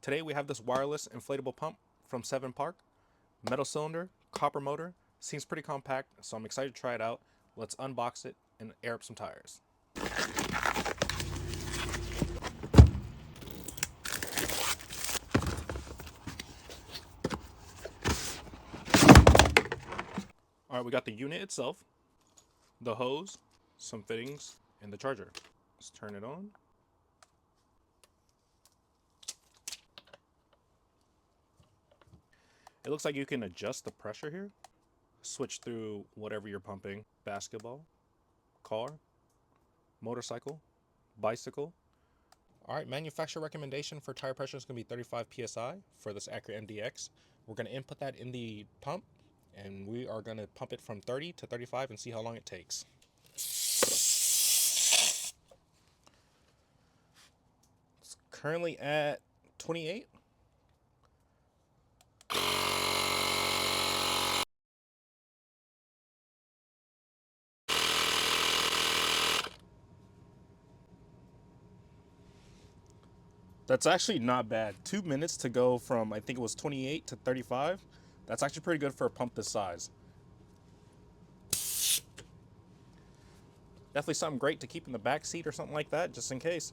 Today we have this wireless inflatable pump from Seven Park. Metal cylinder, copper motor, seems pretty compact, so I'm excited to try it out. Let's unbox it and air up some tires. Alright, we got the unit itself, the hose, some fittings, and the charger. Let's turn it on. It looks like you can adjust the pressure here. Switch through whatever you're pumping. Basketball, car, motorcycle, bicycle. Alright, manufacturer recommendation for tire pressure is going to be 35 psi for this Acura MDX. We're going to input that in the pump, and we are going to pump it from 30 to 35 and see how long it takes. It's currently at 28. That's actually not bad. 2 minutes to go from, I think it was 28 to 35. That's actually pretty good for a pump this size. Definitely something great to keep in the back seat or something like that, just in case.